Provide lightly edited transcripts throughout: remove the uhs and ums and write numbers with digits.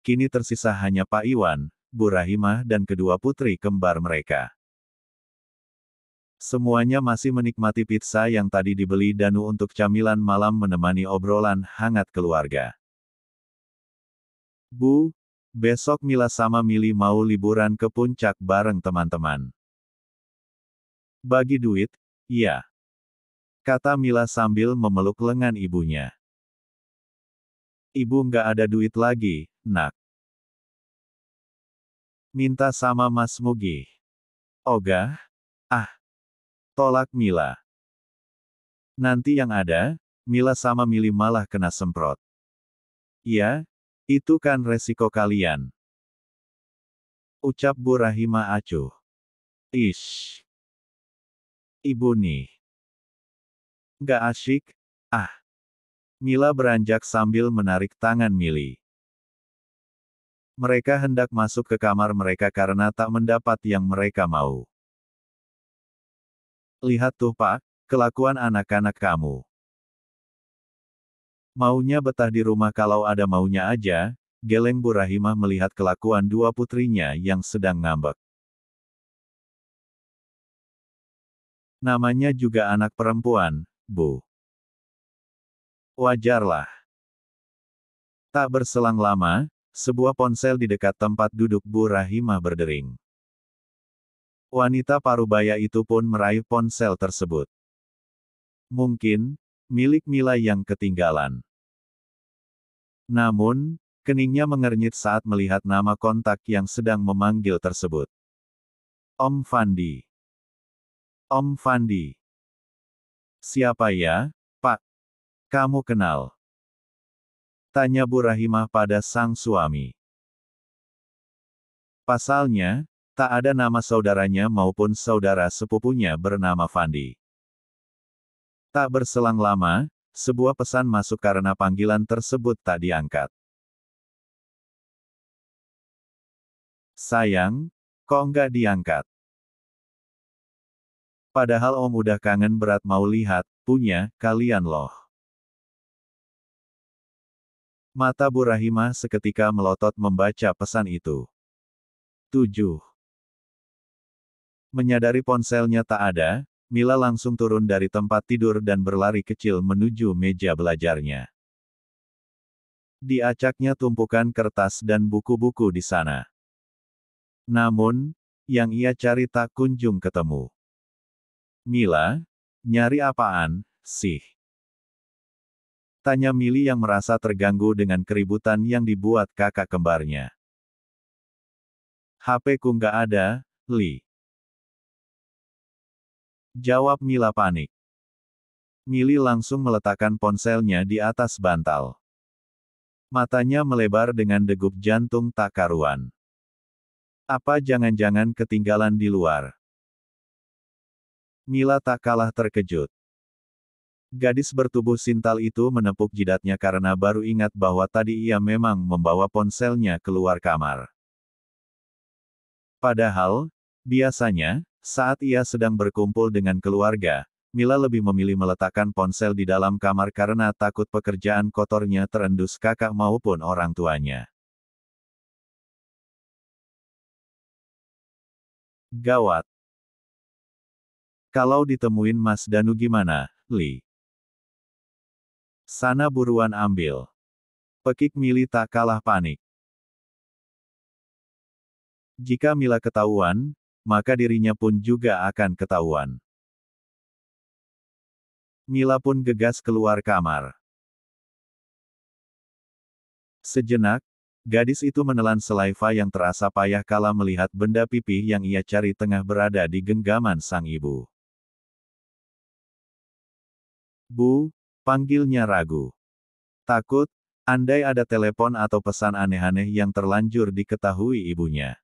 kini tersisa hanya Pak Iwan, Bu Rahimah dan kedua putri kembar mereka. Semuanya masih menikmati pizza yang tadi dibeli Danu untuk camilan malam menemani obrolan hangat keluarga. Bu, besok Mila sama Mili mau liburan ke puncak bareng teman-teman. Bagi duit, iya. Kata Mila sambil memeluk lengan ibunya. Ibu nggak ada duit lagi, nak. Minta sama Mas Mugi. Ogah? Ah. Tolak Mila. Nanti yang ada, Mila sama Mili malah kena semprot. Ya, itu kan resiko kalian. Ucap Bu Rahimah acuh. Ish. Ibu nih. Nggak asyik? Ah. Mila beranjak sambil menarik tangan Mili. Mereka hendak masuk ke kamar mereka karena tak mendapat yang mereka mau. Lihat tuh Pak, kelakuan anak-anak kamu. Maunya betah di rumah kalau ada maunya aja, geleng Bu Rahimah melihat kelakuan dua putrinya yang sedang ngambek. Namanya juga anak perempuan, Bu. Wajarlah. Tak berselang lama, sebuah ponsel di dekat tempat duduk Bu Rahimah berdering. Wanita parubaya itu pun meraih ponsel tersebut. Mungkin, milik Mila yang ketinggalan. Namun, keningnya mengernyit saat melihat nama kontak yang sedang memanggil tersebut. Om Fandi. Om Fandi. Siapa ya, Pak? Kamu kenal? Tanya Bu Rahimah pada sang suami. Pasalnya, tak ada nama saudaranya maupun saudara sepupunya bernama Fandi. Tak berselang lama, sebuah pesan masuk karena panggilan tersebut tak diangkat. Sayang, kok nggak diangkat? Padahal Om udah kangen berat mau lihat, punya, kalian loh. Mata Bu Rahimah seketika melotot membaca pesan itu. 7. Menyadari ponselnya tak ada, Mila langsung turun dari tempat tidur dan berlari kecil menuju meja belajarnya. Diacaknya tumpukan kertas dan buku-buku di sana. Namun, yang ia cari tak kunjung ketemu. Mila, nyari apaan, sih? Tanya Mili yang merasa terganggu dengan keributan yang dibuat kakak kembarnya. HP ku nggak ada, Li. Jawab Mila panik. Mili langsung meletakkan ponselnya di atas bantal. Matanya melebar dengan degup jantung tak karuan. Apa jangan-jangan ketinggalan di luar? Mila tak kalah terkejut. Gadis bertubuh sintal itu menepuk jidatnya karena baru ingat bahwa tadi ia memang membawa ponselnya keluar kamar. Padahal, biasanya, saat ia sedang berkumpul dengan keluarga, Mila lebih memilih meletakkan ponsel di dalam kamar karena takut pekerjaan kotornya terendus kakak maupun orang tuanya. Gawat. Kalau ditemuin Mas Danu gimana, Li? Sana buruan ambil. Pekik Mili tak kalah panik. Jika Mila ketahuan, maka dirinya pun juga akan ketahuan. Mila pun gegas keluar kamar. Sejenak, gadis itu menelan selaiva yang terasa payah kala melihat benda pipih yang ia cari tengah berada di genggaman sang ibu. Bu, panggilnya ragu. Takut, andai ada telepon atau pesan aneh-aneh yang terlanjur diketahui ibunya.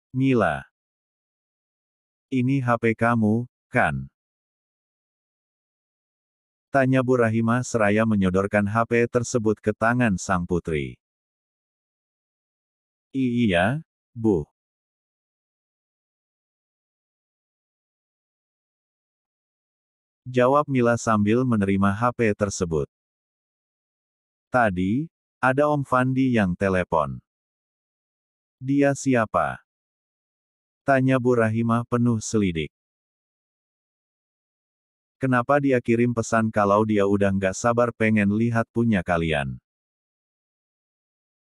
Mila. Ini HP kamu, kan? Tanya Bu Rahimah seraya menyodorkan HP tersebut ke tangan sang putri. Iya, Bu. Jawab Mila sambil menerima HP tersebut. Tadi, ada Om Fandi yang telepon. Dia siapa? Tanya Bu Rahimah penuh selidik. Kenapa dia kirim pesan kalau dia udah nggak sabar pengen lihat punya kalian?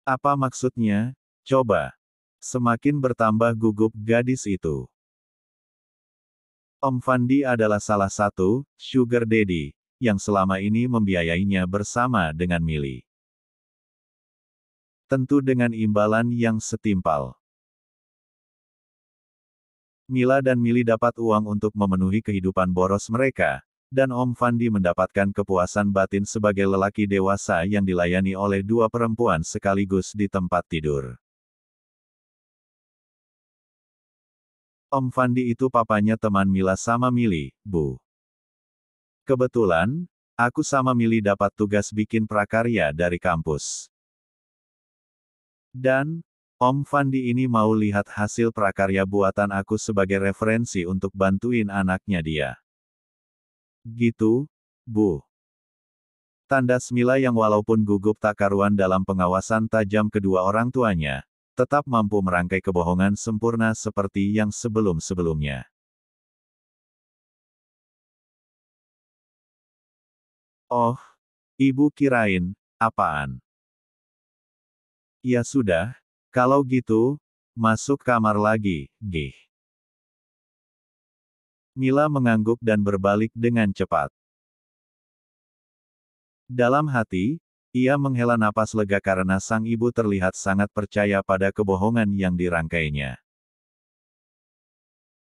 Apa maksudnya? Coba. Semakin bertambah gugup gadis itu. Om Fandi adalah salah satu sugar daddy yang selama ini membiayainya bersama dengan Mili. Tentu dengan imbalan yang setimpal. Mila dan Mili dapat uang untuk memenuhi kehidupan boros mereka, dan Om Fandi mendapatkan kepuasan batin sebagai lelaki dewasa yang dilayani oleh dua perempuan sekaligus di tempat tidur. Om Fandi itu papanya teman Mila sama Mili, Bu. Kebetulan, aku sama Mili dapat tugas bikin prakarya dari kampus. Dan, Om Fandi ini mau lihat hasil prakarya buatan aku sebagai referensi untuk bantuin anaknya dia. Gitu, Bu. Tandas Mila yang walaupun gugup tak karuan dalam pengawasan tajam kedua orang tuanya, tetap mampu merangkai kebohongan sempurna seperti yang sebelum-sebelumnya. Oh, Ibu kirain, apaan? Ya sudah, kalau gitu, masuk kamar lagi, Gih. Mila mengangguk dan berbalik dengan cepat. Dalam hati, ia menghela napas lega karena sang ibu terlihat sangat percaya pada kebohongan yang dirangkainya.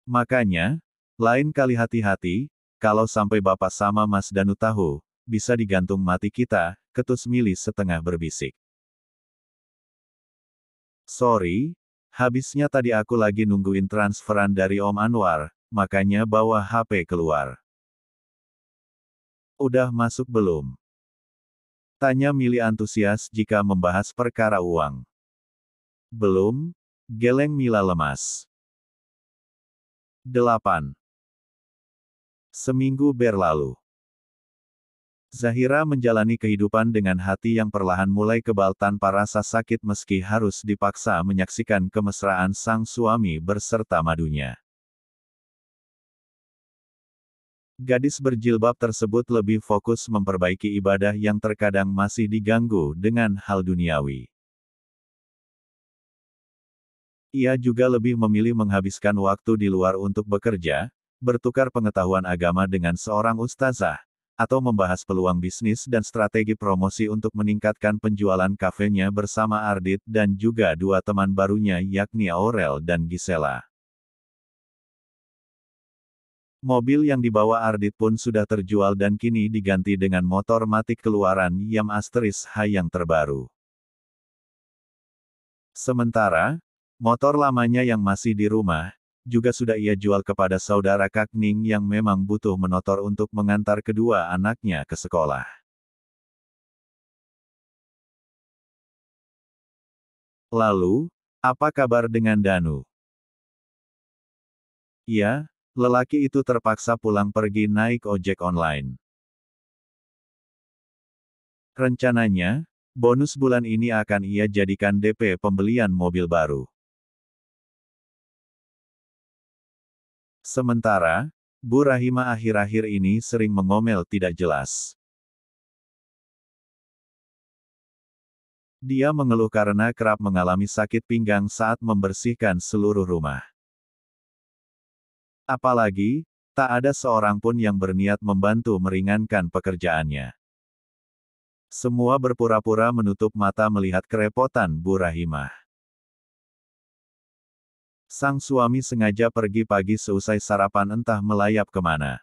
Makanya, lain kali hati-hati, kalau sampai Bapak sama Mas Danu tahu, bisa digantung mati kita, ketus Mili setengah berbisik. Sorry, habisnya tadi aku lagi nungguin transferan dari Om Anwar, makanya bawa HP keluar. Udah masuk belum? Tanya Mili antusias jika membahas perkara uang. Belum, geleng Mila lemas. 8. Seminggu berlalu. Zahira menjalani kehidupan dengan hati yang perlahan mulai kebal tanpa rasa sakit meski harus dipaksa menyaksikan kemesraan sang suami berserta madunya. Gadis berjilbab tersebut lebih fokus memperbaiki ibadah yang terkadang masih diganggu dengan hal duniawi. Ia juga lebih memilih menghabiskan waktu di luar untuk bekerja, bertukar pengetahuan agama dengan seorang ustazah, atau membahas peluang bisnis dan strategi promosi untuk meningkatkan penjualan kafenya bersama Ardit dan juga dua teman barunya yakni Aurel dan Gisela. Mobil yang dibawa Ardit pun sudah terjual dan kini diganti dengan motor matic keluaran Yam Asteris H yang terbaru. Sementara, motor lamanya yang masih di rumah, juga sudah ia jual kepada saudara Kak Ning yang memang butuh menotor untuk mengantar kedua anaknya ke sekolah. Lalu, apa kabar dengan Danu? Ya, lelaki itu terpaksa pulang pergi naik ojek online. Rencananya, bonus bulan ini akan ia jadikan DP pembelian mobil baru. Sementara, Bu Rahimah akhir-akhir ini sering mengomel tidak jelas. Dia mengeluh karena kerap mengalami sakit pinggang saat membersihkan seluruh rumah. Apalagi, tak ada seorang pun yang berniat membantu meringankan pekerjaannya. Semua berpura-pura menutup mata melihat kerepotan Bu Rahimah. Sang suami sengaja pergi pagi seusai sarapan entah melayap kemana.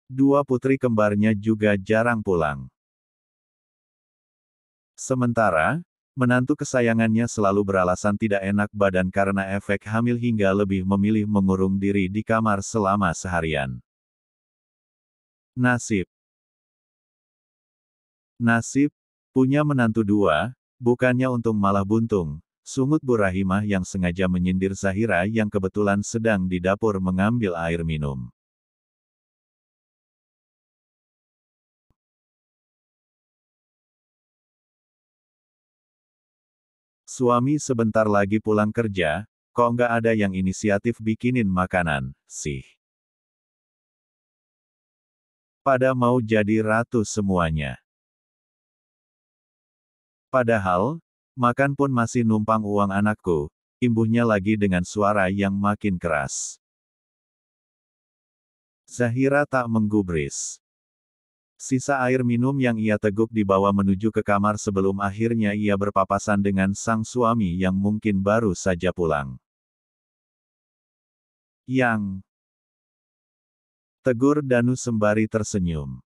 Dua putri kembarnya juga jarang pulang. Sementara, menantu kesayangannya selalu beralasan tidak enak badan karena efek hamil hingga lebih memilih mengurung diri di kamar selama seharian. Nasib. Nasib, punya menantu dua, bukannya untung malah buntung, sungut Bu Rahimah yang sengaja menyindir Zahira yang kebetulan sedang di dapur mengambil air minum. Suami sebentar lagi pulang kerja, kok nggak ada yang inisiatif bikinin makanan, sih. Pada mau jadi ratu semuanya. Padahal, makan pun masih numpang uang anakku, imbuhnya lagi dengan suara yang makin keras. Zahira tak menggubris. Sisa air minum yang ia teguk dibawa menuju ke kamar sebelum akhirnya ia berpapasan dengan sang suami yang mungkin baru saja pulang. Yang tegur Danu sembari tersenyum.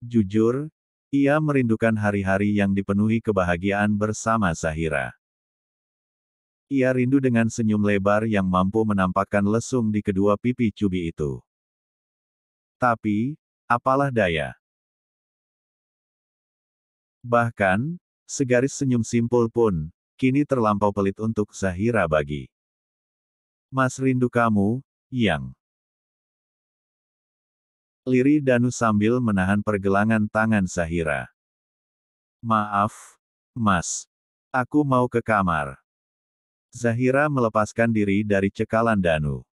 Jujur, ia merindukan hari-hari yang dipenuhi kebahagiaan bersama Zahira. Ia rindu dengan senyum lebar yang mampu menampakkan lesung di kedua pipi cubi itu. Tapi, apalah daya. Bahkan, segaris senyum simpul pun, kini terlampau pelit untuk Zahira bagi. Mas rindu kamu, Yang. Lirih Danu sambil menahan pergelangan tangan Zahira. Maaf, Mas. Aku mau ke kamar. Zahira melepaskan diri dari cekalan Danu.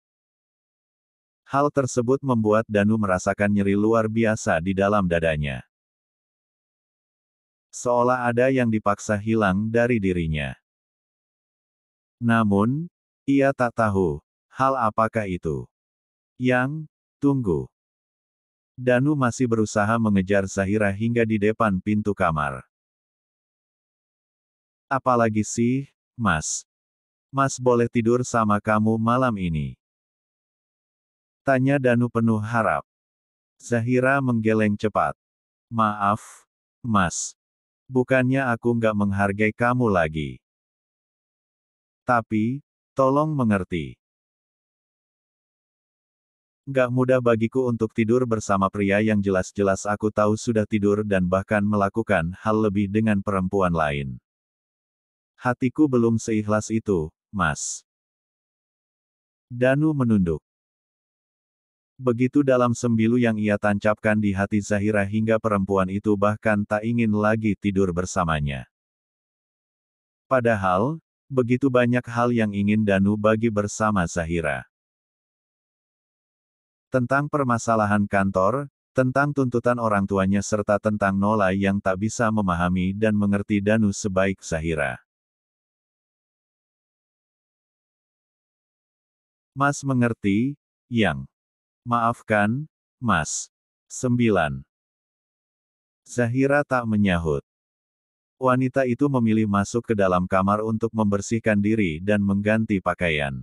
Hal tersebut membuat Danu merasakan nyeri luar biasa di dalam dadanya. Seolah ada yang dipaksa hilang dari dirinya. Namun, ia tak tahu, hal apakah itu. Yang, tunggu. Danu masih berusaha mengejar Zahira hingga di depan pintu kamar. Apalagi sih, Mas? Mas boleh tidur sama kamu malam ini? Tanya Danu penuh harap. Zahira menggeleng cepat. Maaf, Mas. Bukannya aku nggak menghargai kamu lagi. Tapi, tolong mengerti. Nggak mudah bagiku untuk tidur bersama pria yang jelas-jelas aku tahu sudah tidur dan bahkan melakukan hal lebih dengan perempuan lain. Hatiku belum seikhlas itu, Mas. Danu menunduk. Begitu dalam sembilu yang ia tancapkan di hati Zahira hingga perempuan itu bahkan tak ingin lagi tidur bersamanya. Padahal, begitu banyak hal yang ingin Danu bagi bersama Zahira. Tentang permasalahan kantor, tentang tuntutan orang tuanya serta tentang Nola yang tak bisa memahami dan mengerti Danu sebaik Zahira. Mas mengerti, Yang. Maafkan, Mas. 9. Zahira tak menyahut. Wanita itu memilih masuk ke dalam kamar untuk membersihkan diri dan mengganti pakaian.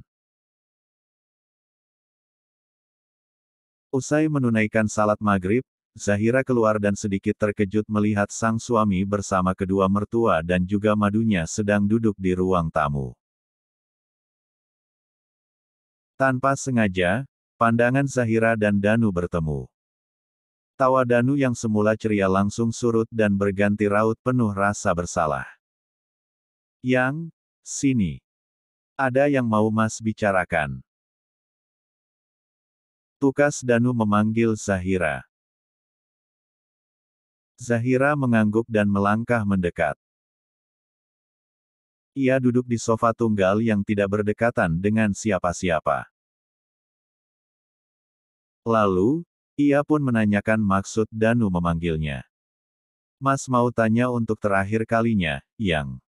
Usai menunaikan salat maghrib, Zahira keluar dan sedikit terkejut melihat sang suami bersama kedua mertua dan juga madunya sedang duduk di ruang tamu. Tanpa sengaja, pandangan Zahira dan Danu bertemu. Tawa Danu yang semula ceria langsung surut dan berganti raut penuh rasa bersalah. Yang, sini. Ada yang mau Mas bicarakan. Tukas Danu memanggil Zahira. Zahira mengangguk dan melangkah mendekat. Ia duduk di sofa tunggal yang tidak berdekatan dengan siapa-siapa. Lalu, ia pun menanyakan maksud Danu memanggilnya. Mas mau tanya untuk terakhir kalinya, Yang.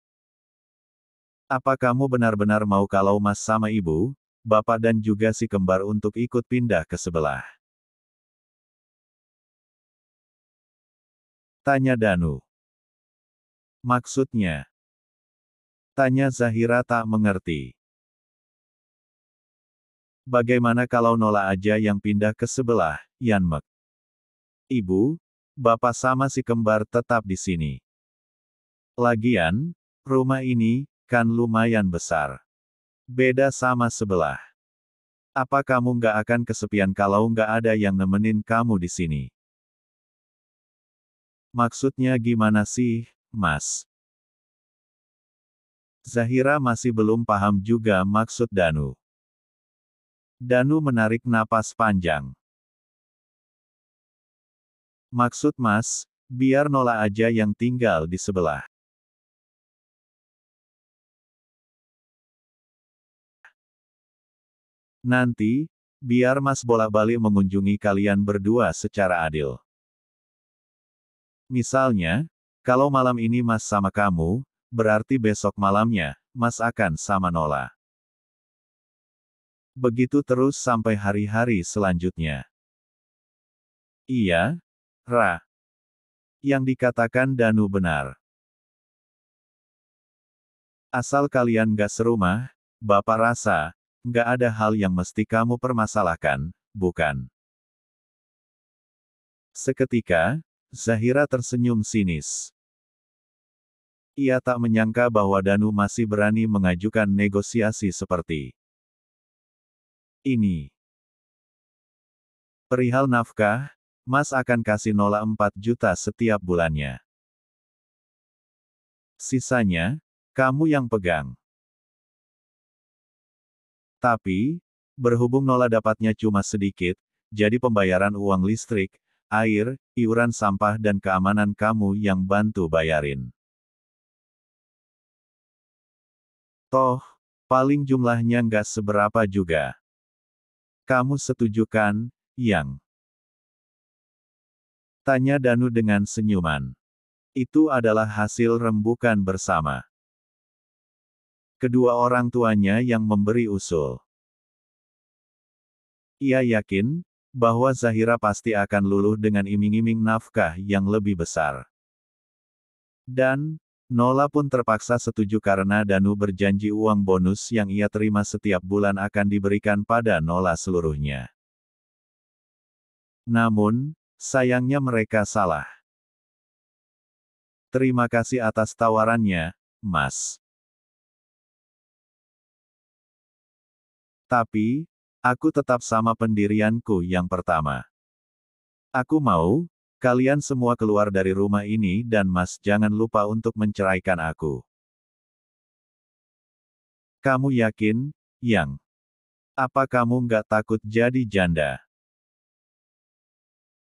Apa kamu benar-benar mau kalau Mas sama ibu, bapak dan juga si kembar untuk ikut pindah ke sebelah? Tanya Danu. Maksudnya? Tanya Zahira tak mengerti. Bagaimana kalau Nola aja yang pindah ke sebelah, Yanmek? Ibu, bapak sama si kembar tetap di sini. Lagian, rumah ini, kan lumayan besar. Beda sama sebelah. Apa kamu nggak akan kesepian kalau nggak ada yang nemenin kamu di sini? Maksudnya gimana sih, Mas? Zahira masih belum paham juga maksud Danu. Danu menarik napas panjang. Maksud Mas, biar Nola aja yang tinggal di sebelah. Nanti, biar Mas bolak-balik mengunjungi kalian berdua secara adil. Misalnya, kalau malam ini Mas sama kamu, berarti besok malamnya, Mas akan sama Nola. Begitu terus sampai hari-hari selanjutnya. Iya, Ra. Yang dikatakan Danu benar. Asal kalian gak serumah, Bapak rasa, gak ada hal yang mesti kamu permasalahkan, bukan? Seketika, Zahira tersenyum sinis. Ia tak menyangka bahwa Danu masih berani mengajukan negosiasi seperti ini. Perihal nafkah, Mas akan kasih Nola 4 juta setiap bulannya. Sisanya, kamu yang pegang. Tapi, berhubung Nola dapatnya cuma sedikit, jadi pembayaran uang listrik, air, iuran sampah dan keamanan kamu yang bantu bayarin. Toh, paling jumlahnya nggak seberapa juga. Kamu setuju kan, Yang? Tanya Danu dengan senyuman. Itu adalah hasil rembukan bersama kedua orang tuanya yang memberi usul. Ia yakin, bahwa Zahira pasti akan luluh dengan iming-iming nafkah yang lebih besar. Dan, Nola pun terpaksa setuju karena Danu berjanji uang bonus yang ia terima setiap bulan akan diberikan pada Nola seluruhnya. Namun, sayangnya mereka salah. Terima kasih atas tawarannya, Mas. Tapi, aku tetap sama pendirianku yang pertama. Aku mau, kalian semua keluar dari rumah ini dan Mas jangan lupa untuk menceraikan aku. Kamu yakin, Yang? Apa kamu nggak takut jadi janda?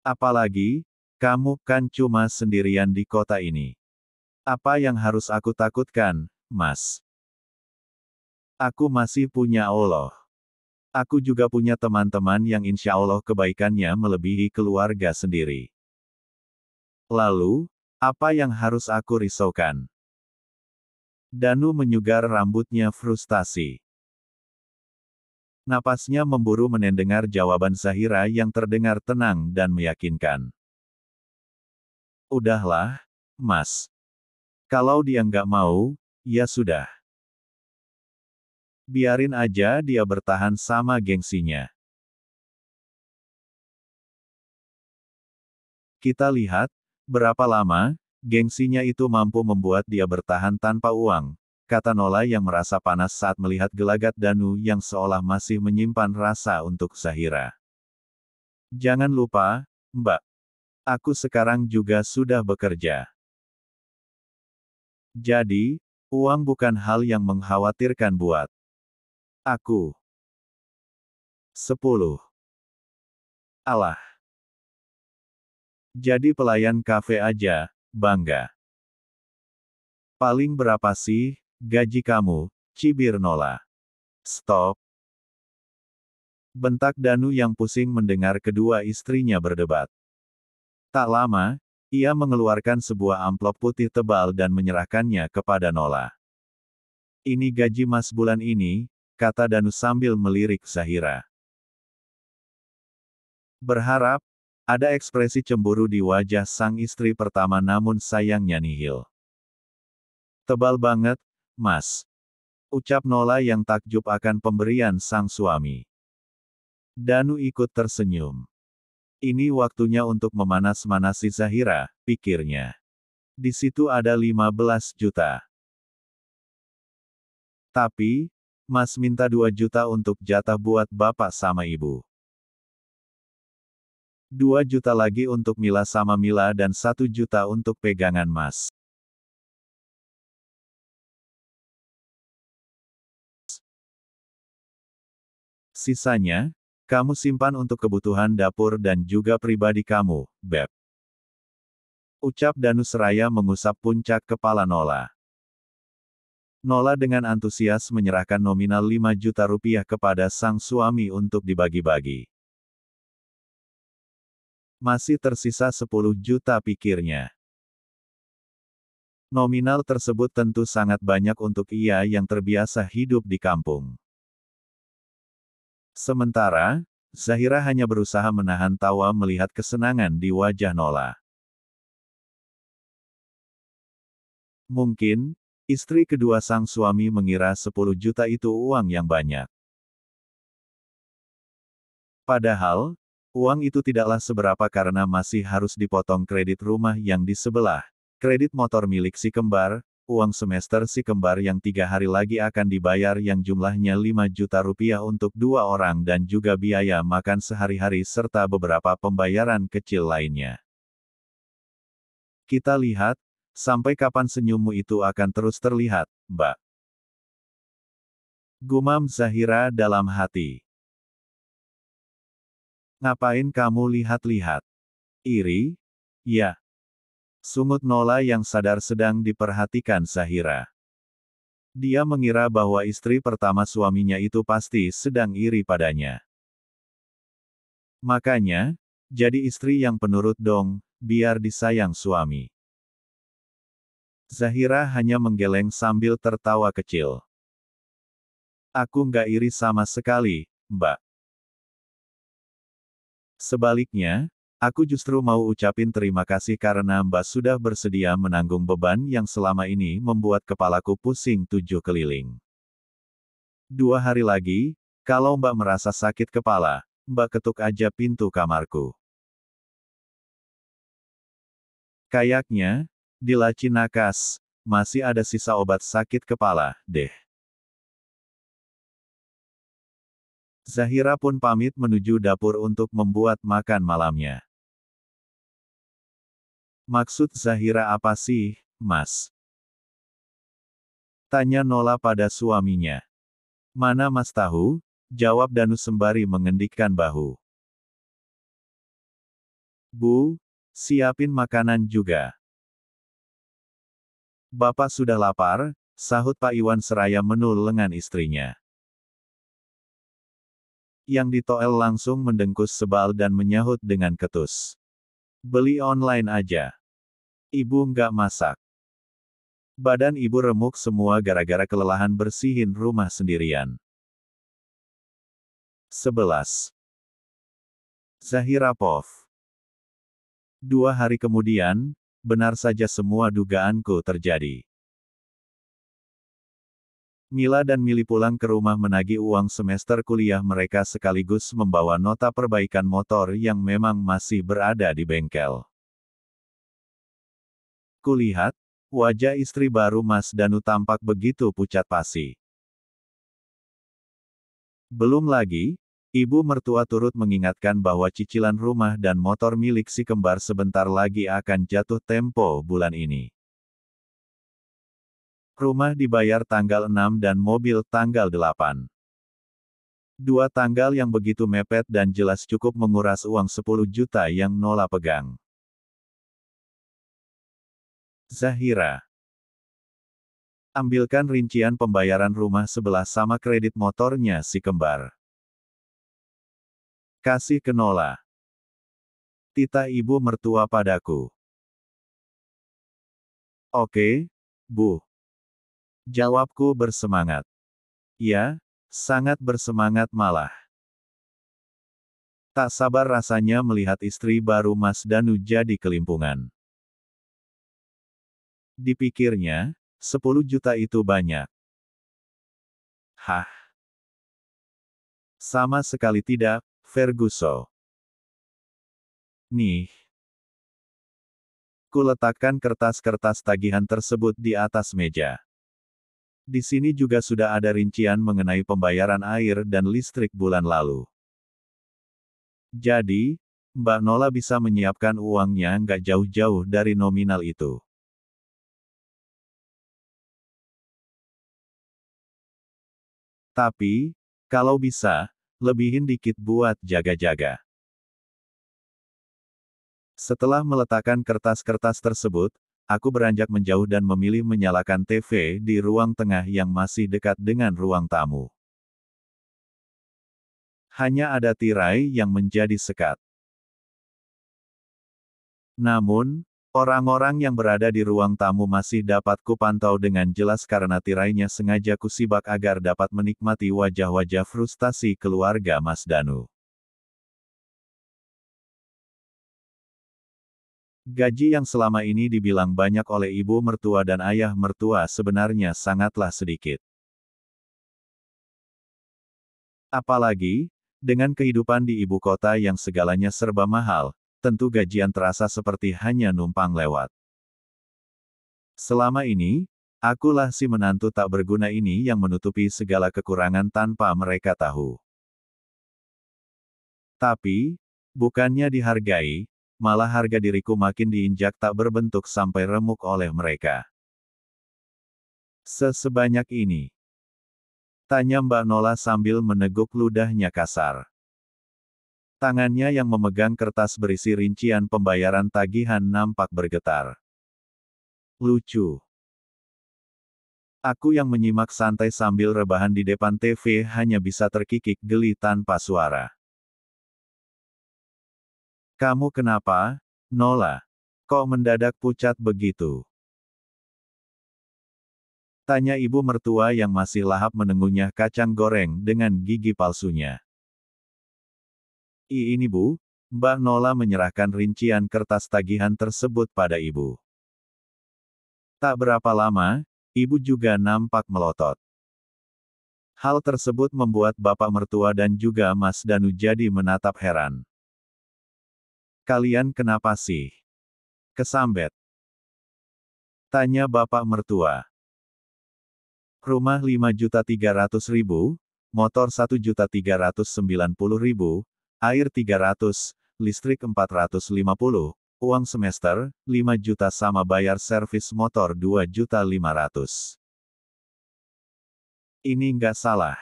Apalagi, kamu kan cuma sendirian di kota ini. Apa yang harus aku takutkan, Mas? Aku masih punya Allah. Aku juga punya teman-teman yang insya Allah kebaikannya melebihi keluarga sendiri. Lalu, apa yang harus aku risaukan? Danu menyugar rambutnya frustasi. Napasnya memburu mendengar jawaban Zahira yang terdengar tenang dan meyakinkan. Udahlah, Mas. Kalau dia nggak mau, ya sudah. Biarin aja dia bertahan sama gengsinya. Kita lihat, berapa lama, gengsinya itu mampu membuat dia bertahan tanpa uang, kata Nola yang merasa panas saat melihat gelagat Danu yang seolah masih menyimpan rasa untuk Zahira. Jangan lupa, Mbak. Aku sekarang juga sudah bekerja. Jadi, uang bukan hal yang mengkhawatirkan buat aku. 10. Alah. Jadi pelayan kafe aja, bangga. Paling berapa sih, gaji kamu, cibir Nola? Stop. Bentak Danu yang pusing mendengar kedua istrinya berdebat. Tak lama, ia mengeluarkan sebuah amplop putih tebal dan menyerahkannya kepada Nola. Ini gaji Mas bulan ini, kata Danu sambil melirik Zahira. Berharap, ada ekspresi cemburu di wajah sang istri pertama namun sayangnya nihil. Tebal banget, Mas. Ucap Nola yang takjub akan pemberian sang suami. Danu ikut tersenyum. Ini waktunya untuk memanas-manasi Zahira, pikirnya. Di situ ada 15 juta. Tapi, Mas minta 2 juta untuk jatah buat bapak sama ibu. 2 juta lagi untuk Mila sama Mila dan 1 juta untuk pegangan Mas. Sisanya, kamu simpan untuk kebutuhan dapur dan juga pribadi kamu, Beb. Ucap Danu seraya mengusap puncak kepala Nola. Nola dengan antusias menyerahkan nominal 5 juta rupiah kepada sang suami untuk dibagi-bagi. Masih tersisa 10 juta pikirnya. Nominal tersebut tentu sangat banyak untuk ia yang terbiasa hidup di kampung. Sementara, Zahira hanya berusaha menahan tawa melihat kesenangan di wajah Nola. Mungkin, istri kedua sang suami mengira 10 juta itu uang yang banyak. Padahal, uang itu tidaklah seberapa karena masih harus dipotong kredit rumah yang di sebelah, kredit motor milik si kembar, uang semester si kembar yang 3 hari lagi akan dibayar yang jumlahnya 5 juta rupiah untuk 2 orang dan juga biaya makan sehari-hari serta beberapa pembayaran kecil lainnya. Kita lihat, sampai kapan senyummu itu akan terus terlihat, Mbak? Gumam Zahira dalam hati. Ngapain kamu lihat-lihat? Iri? Ya. Sungut Nola yang sadar sedang diperhatikan Zahira. Dia mengira bahwa istri pertama suaminya itu pasti sedang iri padanya. Makanya, jadi istri yang penurut dong, biar disayang suami. Zahira hanya menggeleng sambil tertawa kecil. Aku nggak iri sama sekali, Mbak. Sebaliknya, aku justru mau ucapin terima kasih karena Mbak sudah bersedia menanggung beban yang selama ini membuat kepalaku pusing 7 keliling. 2 hari lagi, kalau Mbak merasa sakit kepala, Mbak ketuk aja pintu kamarku. Kayaknya, di laci nakas, masih ada sisa obat sakit kepala, deh. Zahira pun pamit menuju dapur untuk membuat makan malamnya. Maksud Zahira apa sih, Mas? Tanya Nola pada suaminya. Mana Mas tahu? Jawab Danu sembari mengendikkan bahu. Bu, siapin makanan juga. Bapak sudah lapar, sahut Pak Iwan seraya menul lengan istrinya. Yang ditoel langsung mendengkus sebal dan menyahut dengan ketus. Beli online aja. Ibu nggak masak. Badan ibu remuk semua gara-gara kelelahan bersihin rumah sendirian. 11. Zahira Pov. 2 hari kemudian, benar saja semua dugaanku terjadi. Mila dan Mili pulang ke rumah menagih uang semester kuliah mereka sekaligus membawa nota perbaikan motor yang memang masih berada di bengkel. Kulihat, wajah istri baru Mas Danu tampak begitu pucat pasi. Belum lagi, ibu mertua turut mengingatkan bahwa cicilan rumah dan motor milik si kembar sebentar lagi akan jatuh tempo bulan ini. Rumah dibayar tanggal 6 dan mobil tanggal 8. 2 tanggal yang begitu mepet dan jelas cukup menguras uang 10 juta yang Nola pegang. Zahira. Ambilkan rincian pembayaran rumah sebelah sama kredit motornya si kembar. Kasih ke Nola. Tita ibu mertua padaku. Oke, Bu. Jawabku bersemangat. Ya, sangat bersemangat malah. Tak sabar rasanya melihat istri baru Mas Danu jadi kelimpungan. Dipikirnya, 10 juta itu banyak. Hah? Sama sekali tidak, Ferguson. Nih. Kuletakkan kertas-kertas tagihan tersebut di atas meja. Di sini juga sudah ada rincian mengenai pembayaran air dan listrik bulan lalu. Jadi, Mbak Nola bisa menyiapkan uangnya nggak jauh-jauh dari nominal itu. Tapi, kalau bisa, lebihin dikit buat jaga-jaga. Setelah meletakkan kertas-kertas tersebut, aku beranjak menjauh dan memilih menyalakan TV di ruang tengah yang masih dekat dengan ruang tamu. Hanya ada tirai yang menjadi sekat. Namun, orang-orang yang berada di ruang tamu masih dapat kupantau dengan jelas karena tirainya sengaja kusibak agar dapat menikmati wajah-wajah frustasi keluarga Mas Danu. Gaji yang selama ini dibilang banyak oleh ibu mertua dan ayah mertua sebenarnya sangatlah sedikit. Apalagi, dengan kehidupan di ibu kota yang segalanya serba mahal, tentu gajian terasa seperti hanya numpang lewat. Selama ini, akulah si menantu tak berguna ini yang menutupi segala kekurangan tanpa mereka tahu. Tapi, bukannya dihargai, malah harga diriku makin diinjak tak berbentuk sampai remuk oleh mereka. Sebanyak ini. Tanya Mbak Nola sambil meneguk ludahnya kasar. Tangannya yang memegang kertas berisi rincian pembayaran tagihan nampak bergetar. Lucu. Aku yang menyimak santai sambil rebahan di depan TV hanya bisa terkikik geli tanpa suara. Kamu kenapa, Nola? Kok mendadak pucat begitu? Tanya ibu mertua yang masih lahap menengunyah kacang goreng dengan gigi palsunya. Ini Bu, Mbak Nola menyerahkan rincian kertas tagihan tersebut pada ibu. Tak berapa lama, ibu juga nampak melotot. Hal tersebut membuat bapak mertua dan juga Mas Danu jadi menatap heran. Kalian kenapa sih? Kesambet. Tanya bapak mertua. Rumah 5.300.000, motor 1.390.000, air 300, listrik 450, uang semester, 5 juta sama bayar servis motor 2.500.000. Ini nggak salah.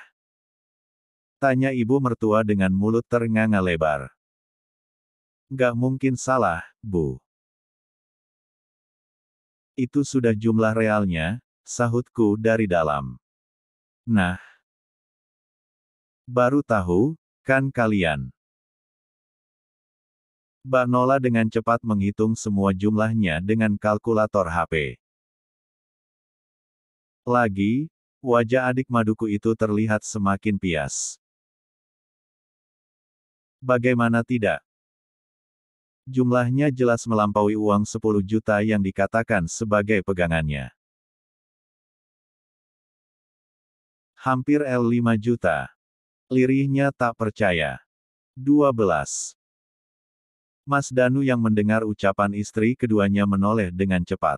Tanya ibu mertua dengan mulut ternganga lebar. Nggak mungkin salah, Bu. Itu sudah jumlah realnya, sahutku dari dalam. Nah, baru tahu, kan kalian? Mbak Nola dengan cepat menghitung semua jumlahnya dengan kalkulator HP. Lagi, wajah adik maduku itu terlihat semakin pias. Bagaimana tidak? Jumlahnya jelas melampaui uang 10 juta yang dikatakan sebagai pegangannya. Hampir L5 juta. Lirihnya tak percaya. 12. Mas Danu yang mendengar ucapan istri keduanya menoleh dengan cepat.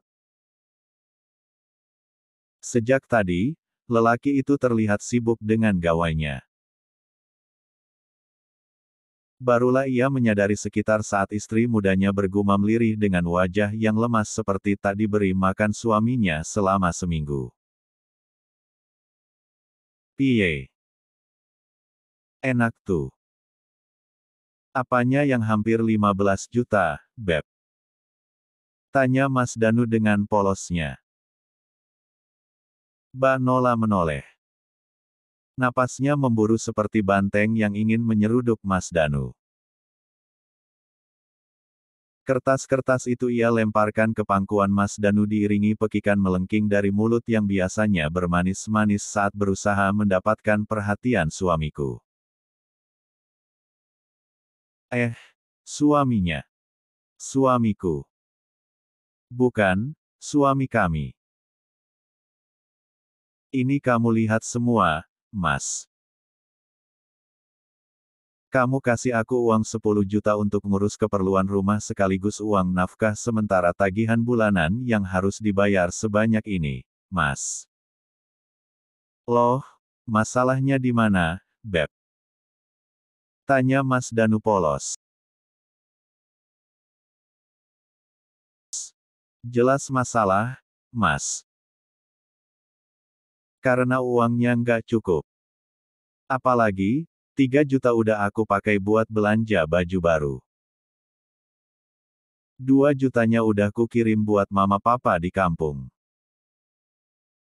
Sejak tadi, lelaki itu terlihat sibuk dengan gawainya. Barulah ia menyadari sekitar saat istri mudanya bergumam lirih dengan wajah yang lemas seperti tak diberi makan suaminya selama seminggu. Piye? Enak tuh. Apanya yang hampir 15 juta, Beb? Tanya Mas Danu dengan polosnya. Mbak Nola menoleh. Napasnya memburu seperti banteng yang ingin menyeruduk Mas Danu. Kertas-kertas itu ia lemparkan ke pangkuan Mas Danu diiringi pekikan melengking dari mulut yang biasanya bermanis-manis saat berusaha mendapatkan perhatian suamiku. Suaminya. Suamiku. Bukan, suami kami. Ini kamu lihat semua, Mas. Kamu kasih aku uang 10 juta untuk ngurus keperluan rumah sekaligus uang nafkah sementara tagihan bulanan yang harus dibayar sebanyak ini, Mas. Loh, masalahnya di mana, Beb? Tanya Mas Danu polos. Jelas masalah, Mas. Karena uangnya nggak cukup. Apalagi, 3 juta udah aku pakai buat belanja baju baru. 2 jutanya udah kukirim buat mama papa di kampung.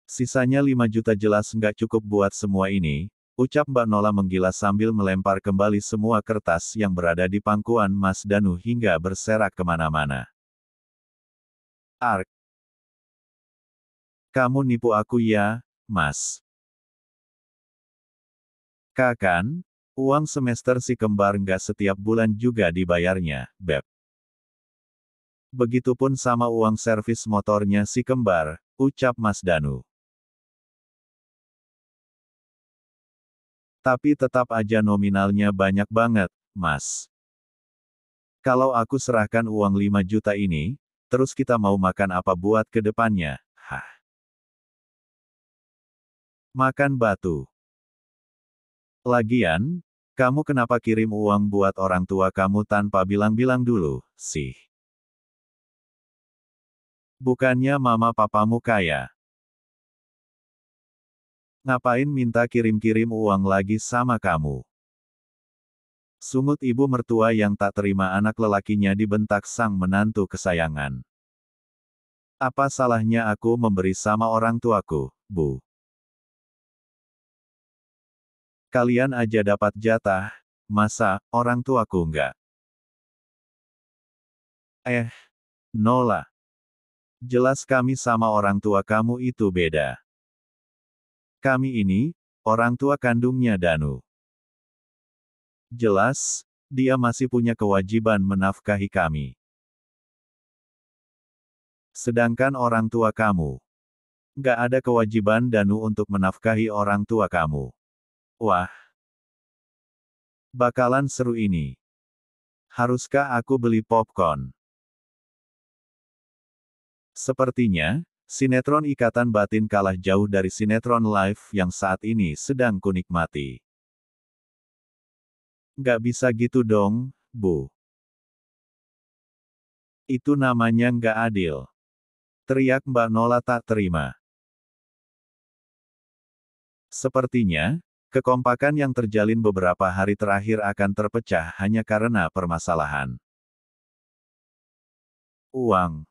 Sisanya 5 juta jelas nggak cukup buat semua ini, ucap Mbak Nola menggilas sambil melempar kembali semua kertas yang berada di pangkuan Mas Danu hingga berserak kemana-mana. Ark. Kamu nipu aku ya, Mas. Kan, uang semester si kembar nggak setiap bulan juga dibayarnya, Beb. Begitupun sama uang servis motornya si kembar, ucap Mas Danu. Tapi tetap aja nominalnya banyak banget, Mas. Kalau aku serahkan uang 5 juta ini, terus kita mau makan apa buat ke depannya? Hah? Makan batu. Lagian, kamu kenapa kirim uang buat orang tua kamu tanpa bilang-bilang dulu, sih? Bukannya mama papamu kaya? Ngapain minta kirim-kirim uang lagi sama kamu? Sungut ibu mertua yang tak terima anak lelakinya dibentak sang menantu kesayangan. Apa salahnya aku memberi sama orang tuaku, Bu? Kalian aja dapat jatah, masa orang tuaku enggak? Nola. Jelas kami sama orang tua kamu itu beda. Kami ini, orang tua kandungnya Danu. Jelas, dia masih punya kewajiban menafkahi kami. Sedangkan orang tua kamu. Nggak ada kewajiban Danu untuk menafkahi orang tua kamu. Wah. Bakalan seru ini. Haruskah aku beli popcorn? Sepertinya, sinetron Ikatan Batin kalah jauh dari sinetron live yang saat ini sedang kunikmati. Nggak bisa gitu dong, Bu. Itu namanya nggak adil. Teriak Mbak Nola tak terima. Sepertinya, kekompakan yang terjalin beberapa hari terakhir akan terpecah hanya karena permasalahan uang.